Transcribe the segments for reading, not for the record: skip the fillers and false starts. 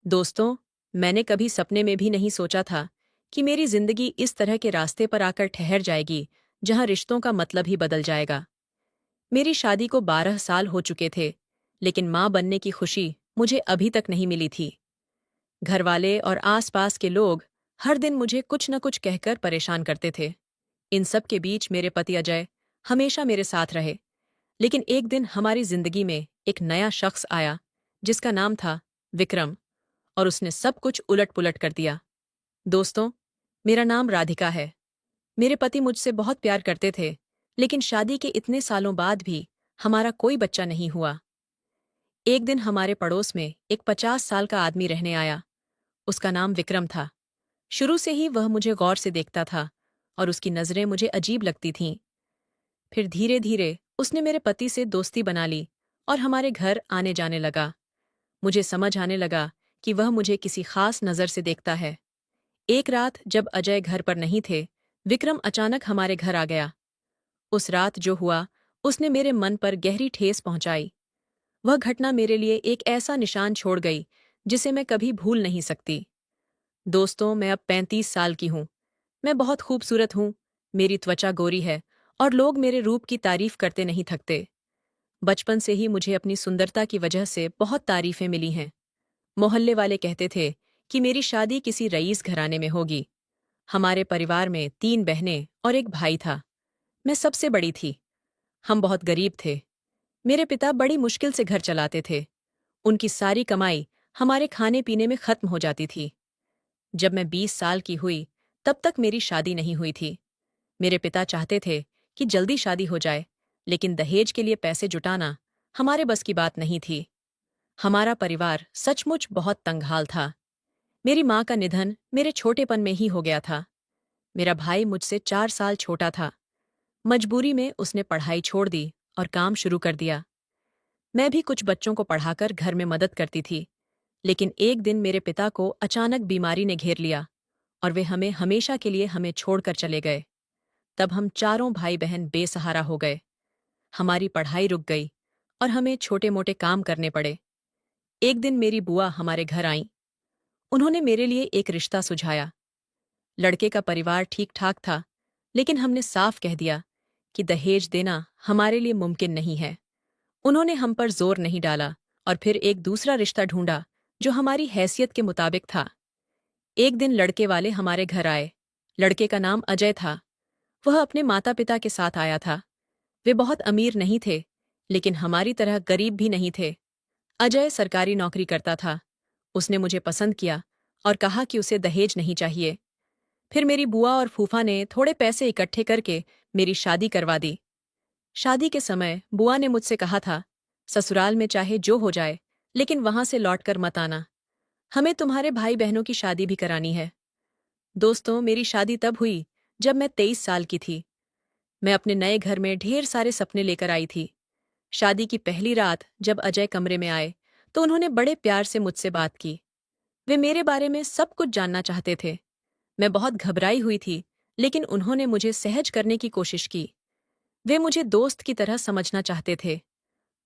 दोस्तों, मैंने कभी सपने में भी नहीं सोचा था कि मेरी जिंदगी इस तरह के रास्ते पर आकर ठहर जाएगी जहां रिश्तों का मतलब ही बदल जाएगा। मेरी शादी को 12 साल हो चुके थे, लेकिन मां बनने की खुशी मुझे अभी तक नहीं मिली थी। घरवाले और आसपास के लोग हर दिन मुझे कुछ न कुछ कहकर परेशान करते थे। इन सब के बीच मेरे पति अजय हमेशा मेरे साथ रहे, लेकिन एक दिन हमारी जिंदगी में एक नया शख्स आया जिसका नाम था विक्रम, और उसने सब कुछ उलट पुलट कर दिया। दोस्तों, मेरा नाम राधिका है। मेरे पति मुझसे बहुत प्यार करते थे, लेकिन शादी के इतने सालों बाद भी हमारा कोई बच्चा नहीं हुआ। एक दिन हमारे पड़ोस में एक 50 साल का आदमी रहने आया। उसका नाम विक्रम था। शुरू से ही वह मुझे गौर से देखता था और उसकी नजरें मुझे अजीब लगती थीं। फिर धीरे धीरे उसने मेरे पति से दोस्ती बना ली और हमारे घर आने जाने लगा। मुझे समझ आने लगा कि वह मुझे किसी खास नज़र से देखता है। एक रात जब अजय घर पर नहीं थे, विक्रम अचानक हमारे घर आ गया। उस रात जो हुआ, उसने मेरे मन पर गहरी ठेस पहुंचाई। वह घटना मेरे लिए एक ऐसा निशान छोड़ गई जिसे मैं कभी भूल नहीं सकती। दोस्तों, मैं अब 35 साल की हूँ। मैं बहुत खूबसूरत हूँ, मेरी त्वचा गोरी है और लोग मेरे रूप की तारीफ करते नहीं थकते। बचपन से ही मुझे अपनी सुंदरता की वजह से बहुत तारीफें मिली हैं। मोहल्ले वाले कहते थे कि मेरी शादी किसी रईस घराने में होगी। हमारे परिवार में 3 बहनें और एक भाई था। मैं सबसे बड़ी थी। हम बहुत गरीब थे। मेरे पिता बड़ी मुश्किल से घर चलाते थे। उनकी सारी कमाई हमारे खाने पीने में खत्म हो जाती थी। जब मैं 20 साल की हुई, तब तक मेरी शादी नहीं हुई थी। मेरे पिता चाहते थे कि जल्दी शादी हो जाए, लेकिन दहेज के लिए पैसे जुटाना हमारे बस की बात नहीं थी। हमारा परिवार सचमुच बहुत तंगहाल था। मेरी माँ का निधन मेरे छोटेपन में ही हो गया था। मेरा भाई मुझसे 4 साल छोटा था। मजबूरी में उसने पढ़ाई छोड़ दी और काम शुरू कर दिया। मैं भी कुछ बच्चों को पढ़ाकर घर में मदद करती थी, लेकिन एक दिन मेरे पिता को अचानक बीमारी ने घेर लिया और वे हमें हमेशा के लिए हमें छोड़कर चले गए। तब हम चारों भाई बहन बेसहारा हो गए। हमारी पढ़ाई रुक गई और हमें छोटे मोटे काम करने पड़े। एक दिन मेरी बुआ हमारे घर आईं। उन्होंने मेरे लिए एक रिश्ता सुझाया। लड़के का परिवार ठीक ठाक था, लेकिन हमने साफ कह दिया कि दहेज देना हमारे लिए मुमकिन नहीं है। उन्होंने हम पर जोर नहीं डाला और फिर एक दूसरा रिश्ता ढूंढा जो हमारी हैसियत के मुताबिक था। एक दिन लड़के वाले हमारे घर आए। लड़के का नाम अजय था। वह अपने माता पिता के साथ आया था। वे बहुत अमीर नहीं थे, लेकिन हमारी तरह गरीब भी नहीं थे। अजय सरकारी नौकरी करता था। उसने मुझे पसंद किया और कहा कि उसे दहेज नहीं चाहिए। फिर मेरी बुआ और फूफा ने थोड़े पैसे इकट्ठे करके मेरी शादी करवा दी। शादी के समय बुआ ने मुझसे कहा था, ससुराल में चाहे जो हो जाए, लेकिन वहां से लौटकर मत आना। हमें तुम्हारे भाई बहनों की शादी भी करानी है। दोस्तों, मेरी शादी तब हुई जब मैं 23 साल की थी। मैं अपने नए घर में ढेर सारे सपने लेकर आई थी। शादी की पहली रात जब अजय कमरे में आए, तो उन्होंने बड़े प्यार से मुझसे बात की। वे मेरे बारे में सब कुछ जानना चाहते थे। मैं बहुत घबराई हुई थी, लेकिन उन्होंने मुझे सहज करने की कोशिश की। वे मुझे दोस्त की तरह समझना चाहते थे।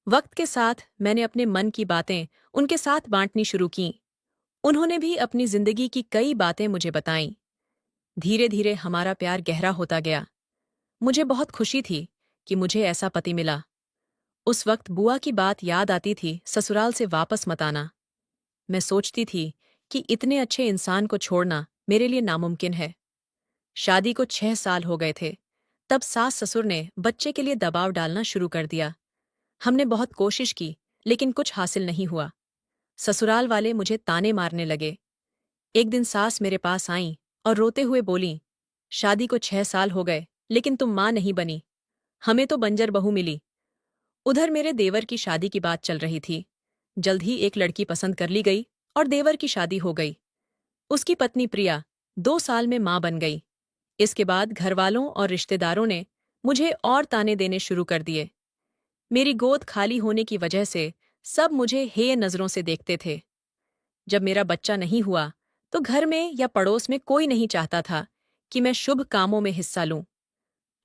वक्त के साथ मैंने अपने मन की बातें उनके साथ बांटनी शुरू कीं। उन्होंने भी अपनी जिंदगी की कई बातें मुझे बताईं। धीरे धीरे हमारा प्यार गहरा होता गया। मुझे बहुत खुशी थी कि मुझे ऐसा पति मिला। उस वक्त बुआ की बात याद आती थी, ससुराल से वापस मत आना। मैं सोचती थी कि इतने अच्छे इंसान को छोड़ना मेरे लिए नामुमकिन है। शादी को 6 साल हो गए थे। तब सास ससुर ने बच्चे के लिए दबाव डालना शुरू कर दिया। हमने बहुत कोशिश की, लेकिन कुछ हासिल नहीं हुआ। ससुराल वाले मुझे ताने मारने लगे। एक दिन सास मेरे पास आईं और रोते हुए बोलीं, शादी को 6 साल हो गए, लेकिन तुम माँ नहीं बनी। हमें तो बंजर बहू मिली। उधर मेरे देवर की शादी की बात चल रही थी। जल्द ही एक लड़की पसंद कर ली गई और देवर की शादी हो गई। उसकी पत्नी प्रिया 2 साल में माँ बन गई। इसके बाद घरवालों और रिश्तेदारों ने मुझे और ताने देने शुरू कर दिए। मेरी गोद खाली होने की वजह से सब मुझे हेय नजरों से देखते थे। जब मेरा बच्चा नहीं हुआ, तो घर में या पड़ोस में कोई नहीं चाहता था कि मैं शुभ कामों में हिस्सा लूं।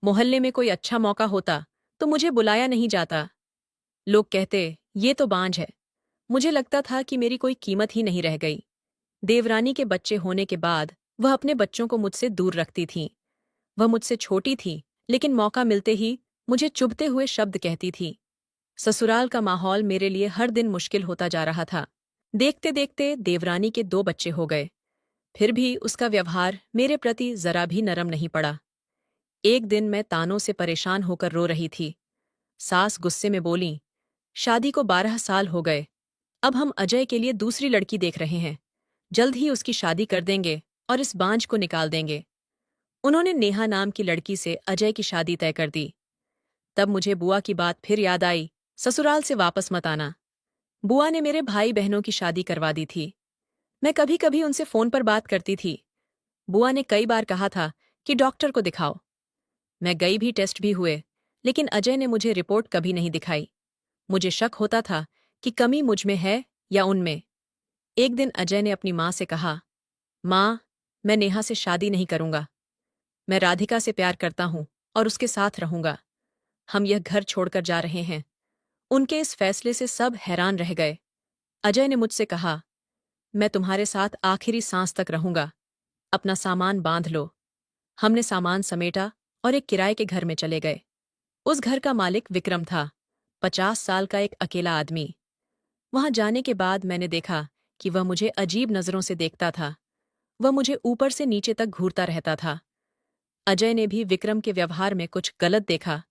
मोहल्ले में कोई अच्छा मौका होता तो मुझे बुलाया नहीं जाता। लोग कहते, ये तो बांझ है। मुझे लगता था कि मेरी कोई कीमत ही नहीं रह गई। देवरानी के बच्चे होने के बाद वह अपने बच्चों को मुझसे दूर रखती थीं। वह मुझसे छोटी थी, लेकिन मौका मिलते ही मुझे चुभते हुए शब्द कहती थी। ससुराल का माहौल मेरे लिए हर दिन मुश्किल होता जा रहा था। देखते देखते देवरानी के 2 बच्चे हो गए, फिर भी उसका व्यवहार मेरे प्रति जरा भी नरम नहीं पड़ा। एक दिन मैं तानों से परेशान होकर रो रही थी। सास गुस्से में बोलीं, शादी को 12 साल हो गए, अब हम अजय के लिए दूसरी लड़की देख रहे हैं। जल्द ही उसकी शादी कर देंगे और इस बांझ को निकाल देंगे। उन्होंने नेहा नाम की लड़की से अजय की शादी तय कर दी। तब मुझे बुआ की बात फिर याद आई, ससुराल से वापस मत आना। बुआ ने मेरे भाई बहनों की शादी करवा दी थी। मैं कभी कभी उनसे फोन पर बात करती थी। बुआ ने कई बार कहा था कि डॉक्टर को दिखाओ। मैं गई भी, टेस्ट भी हुए, लेकिन अजय ने मुझे रिपोर्ट कभी नहीं दिखाई। मुझे शक होता था कि कमी मुझमें है या उनमें। एक दिन अजय ने अपनी माँ से कहा, माँ, मैं नेहा से शादी नहीं करूंगा। मैं राधिका से प्यार करता हूं और उसके साथ रहूंगा। हम यह घर छोड़कर जा रहे हैं। उनके इस फैसले से सब हैरान रह गए। अजय ने मुझसे कहा, मैं तुम्हारे साथ आखिरी सांस तक रहूंगा। अपना सामान बांध लो। हमने सामान समेटा और एक किराए के घर में चले गए। उस घर का मालिक विक्रम था, 50 साल का एक अकेला आदमी। वहां जाने के बाद मैंने देखा कि वह मुझे अजीब नजरों से देखता था। वह मुझे ऊपर से नीचे तक घूरता रहता था। अजय ने भी विक्रम के व्यवहार में कुछ गलत देखा।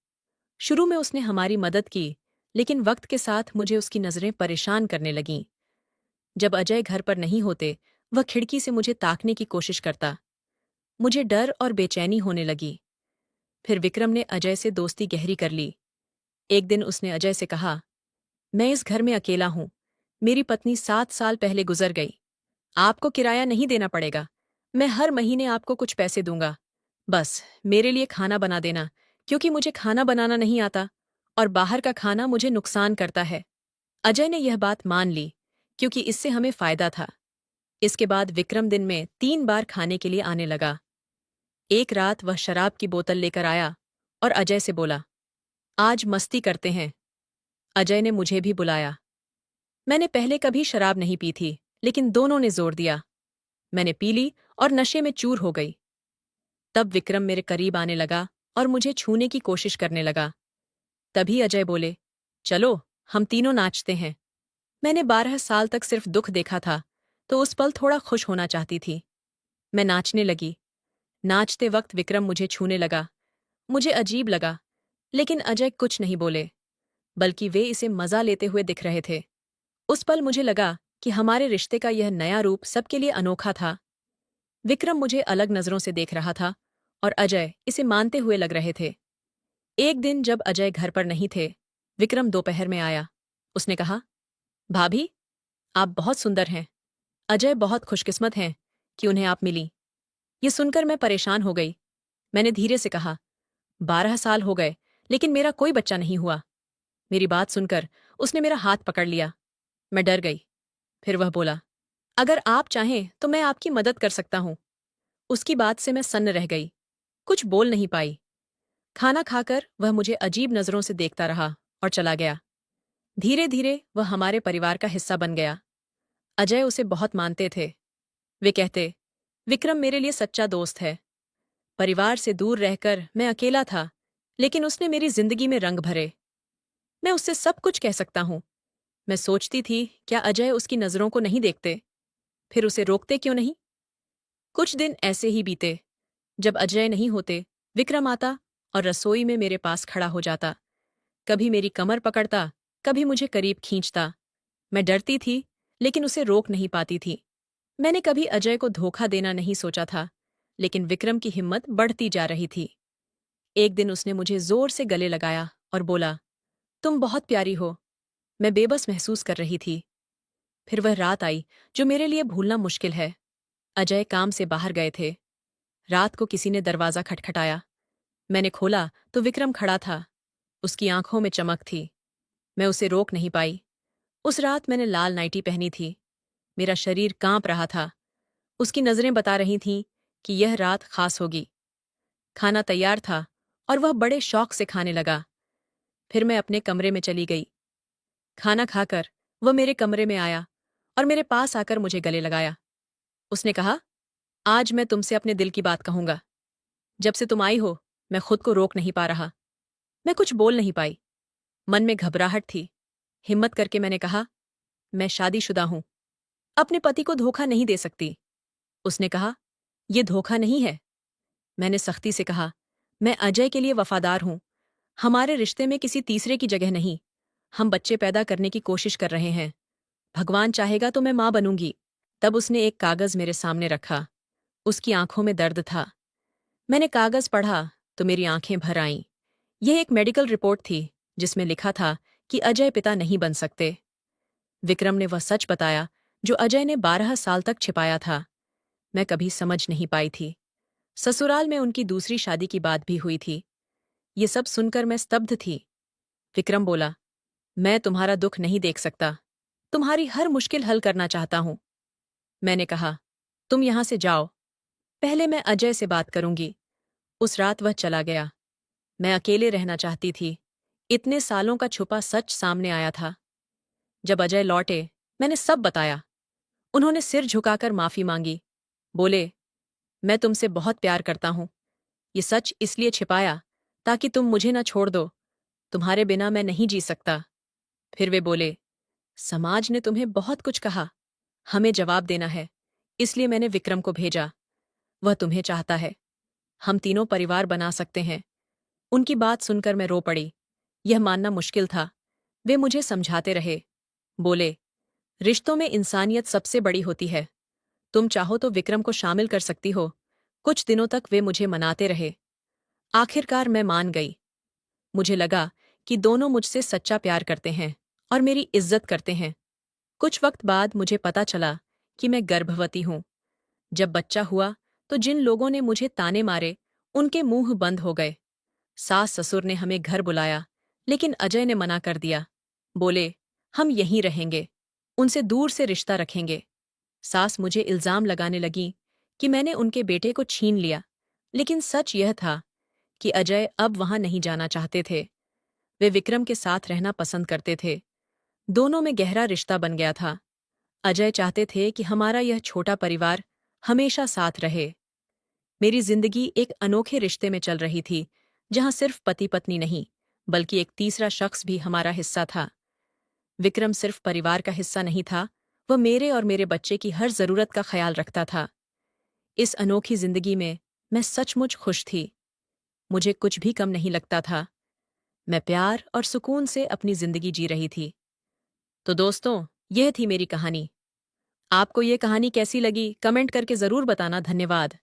शुरू में उसने हमारी मदद की, लेकिन वक्त के साथ मुझे उसकी नजरें परेशान करने लगीं। जब अजय घर पर नहीं होते, वह खिड़की से मुझे ताकने की कोशिश करता। मुझे डर और बेचैनी होने लगी। फिर विक्रम ने अजय से दोस्ती गहरी कर ली। एक दिन उसने अजय से कहा, मैं इस घर में अकेला हूं। मेरी पत्नी 7 साल पहले गुजर गई। आपको किराया नहीं देना पड़ेगा। मैं हर महीने आपको कुछ पैसे दूंगा। बस मेरे लिए खाना बना देना, क्योंकि मुझे खाना बनाना नहीं आता और बाहर का खाना मुझे नुकसान करता है। अजय ने यह बात मान ली, क्योंकि इससे हमें फायदा था। इसके बाद विक्रम दिन में 3 बार खाने के लिए आने लगा। एक रात वह शराब की बोतल लेकर आया और अजय से बोला, आज मस्ती करते हैं। अजय ने मुझे भी बुलाया। मैंने पहले कभी शराब नहीं पी थी, लेकिन दोनों ने जोर दिया। मैंने पी ली और नशे में चूर हो गई। तब विक्रम मेरे करीब आने लगा और मुझे छूने की कोशिश करने लगा। तभी अजय बोले, चलो हम तीनों नाचते हैं। मैंने 12 साल तक सिर्फ दुख देखा था, तो उस पल थोड़ा खुश होना चाहती थी। मैं नाचने लगी। नाचते वक्त विक्रम मुझे छूने लगा। मुझे अजीब लगा, लेकिन अजय कुछ नहीं बोले, बल्कि वे इसे मजा लेते हुए दिख रहे थे। उस पल मुझे लगा कि हमारे रिश्ते का यह नया रूप सबके लिए अनोखा था। विक्रम मुझे अलग नजरों से देख रहा था और अजय इसे मानते हुए लग रहे थे। एक दिन जब अजय घर पर नहीं थे, विक्रम दोपहर में आया। उसने कहा, भाभी, आप बहुत सुंदर हैं। अजय बहुत खुशकिस्मत हैं कि उन्हें आप मिली। ये सुनकर मैं परेशान हो गई। मैंने धीरे से कहा, 12 साल हो गए, लेकिन मेरा कोई बच्चा नहीं हुआ। मेरी बात सुनकर उसने मेरा हाथ पकड़ लिया। मैं डर गई। फिर वह बोला, अगर आप चाहें तो मैं आपकी मदद कर सकता हूं। उसकी बात से मैं सन्न रह गई। कुछ बोल नहीं पाई। खाना खाकर वह मुझे अजीब नजरों से देखता रहा और चला गया। धीरे धीरे वह हमारे परिवार का हिस्सा बन गया। अजय उसे बहुत मानते थे। वे कहते, विक्रम मेरे लिए सच्चा दोस्त है। परिवार से दूर रहकर मैं अकेला था, लेकिन उसने मेरी जिंदगी में रंग भरे। मैं उससे सब कुछ कह सकता हूं। मैं सोचती थी, क्या अजय उसकी नजरों को नहीं देखते? फिर उसे रोकते क्यों नहीं? कुछ दिन ऐसे ही बीते। जब अजय नहीं होते, विक्रम आता और रसोई में मेरे पास खड़ा हो जाता। कभी मेरी कमर पकड़ता, कभी मुझे करीब खींचता। मैं डरती थी, लेकिन उसे रोक नहीं पाती थी। मैंने कभी अजय को धोखा देना नहीं सोचा था, लेकिन विक्रम की हिम्मत बढ़ती जा रही थी। एक दिन उसने मुझे जोर से गले लगाया और बोला, तुम बहुत प्यारी हो। मैं बेबस महसूस कर रही थी। फिर वह रात आई जो मेरे लिए भूलना मुश्किल है। अजय काम से बाहर गए थे। रात को किसी ने दरवाजा खटखटाया। मैंने खोला तो विक्रम खड़ा था। उसकी आंखों में चमक थी। मैं उसे रोक नहीं पाई। उस रात मैंने लाल नाइटी पहनी थी। मेरा शरीर कांप रहा था। उसकी नजरें बता रही थीं कि यह रात खास होगी। खाना तैयार था और वह बड़े शौक से खाने लगा। फिर मैं अपने कमरे में चली गई। खाना खाकर वह मेरे कमरे में आया और मेरे पास आकर मुझे गले लगाया। उसने कहा, आज मैं तुमसे अपने दिल की बात कहूंगा। जब से तुम आई हो, मैं खुद को रोक नहीं पा रहा। मैं कुछ बोल नहीं पाई। मन में घबराहट थी। हिम्मत करके मैंने कहा, मैं शादीशुदा हूं, अपने पति को धोखा नहीं दे सकती। उसने कहा, यह धोखा नहीं है। मैंने सख्ती से कहा, मैं अजय के लिए वफादार हूं। हमारे रिश्ते में किसी तीसरे की जगह नहीं। हम बच्चे पैदा करने की कोशिश कर रहे हैं। भगवान चाहेगा तो मैं मां बनूंगी। तब उसने एक कागज मेरे सामने रखा। उसकी आंखों में दर्द था। मैंने कागज पढ़ा तो मेरी आंखें भर आईं। यह एक मेडिकल रिपोर्ट थी जिसमें लिखा था कि अजय पिता नहीं बन सकते। विक्रम ने वह सच बताया जो अजय ने 12 साल तक छिपाया था। मैं कभी समझ नहीं पाई थी। ससुराल में उनकी दूसरी शादी की बात भी हुई थी। ये सब सुनकर मैं स्तब्ध थी। विक्रम बोला, मैं तुम्हारा दुख नहीं देख सकता। तुम्हारी हर मुश्किल हल करना चाहता हूं। मैंने कहा, तुम यहां से जाओ। पहले मैं अजय से बात करूंगी। उस रात वह चला गया। मैं अकेले रहना चाहती थी। इतने सालों का छुपा सच सामने आया था। जब अजय लौटे, मैंने सब बताया। उन्होंने सिर झुकाकर माफी मांगी। बोले, मैं तुमसे बहुत प्यार करता हूं। ये सच इसलिए छिपाया ताकि तुम मुझे न छोड़ दो। तुम्हारे बिना मैं नहीं जी सकता। फिर वे बोले, समाज ने तुम्हें बहुत कुछ कहा। हमें जवाब देना है, इसलिए मैंने विक्रम को भेजा। वह तुम्हें चाहता है। हम तीनों परिवार बना सकते हैं। उनकी बात सुनकर मैं रो पड़ी। यह मानना मुश्किल था। वे मुझे समझाते रहे। बोले, रिश्तों में इंसानियत सबसे बड़ी होती है। तुम चाहो तो विक्रम को शामिल कर सकती हो। कुछ दिनों तक वे मुझे मनाते रहे। आखिरकार मैं मान गई। मुझे लगा कि दोनों मुझसे सच्चा प्यार करते हैं और मेरी इज्जत करते हैं। कुछ वक्त बाद मुझे पता चला कि मैं गर्भवती हूं। जब बच्चा हुआ तो जिन लोगों ने मुझे ताने मारे, उनके मुंह बंद हो गए। सास ससुर ने हमें घर बुलाया, लेकिन अजय ने मना कर दिया। बोले, हम यहीं रहेंगे, उनसे दूर से रिश्ता रखेंगे। सास मुझे इल्जाम लगाने लगी कि मैंने उनके बेटे को छीन लिया, लेकिन सच यह था कि अजय अब वहां नहीं जाना चाहते थे। वे विक्रम के साथ रहना पसंद करते थे। दोनों में गहरा रिश्ता बन गया था। अजय चाहते थे कि हमारा यह छोटा परिवार हमेशा साथ रहे। मेरी जिंदगी एक अनोखे रिश्ते में चल रही थी, जहां सिर्फ पति पत्नी नहीं, बल्कि एक तीसरा शख्स भी हमारा हिस्सा था। विक्रम सिर्फ परिवार का हिस्सा नहीं था, वह मेरे और मेरे बच्चे की हर जरूरत का ख्याल रखता था। इस अनोखी जिंदगी में मैं सचमुच खुश थी। मुझे कुछ भी कम नहीं लगता था। मैं प्यार और सुकून से अपनी जिंदगी जी रही थी। तो दोस्तों, यह थी मेरी कहानी। आपको ये कहानी कैसी लगी, कमेंट करके जरूर बताना। धन्यवाद।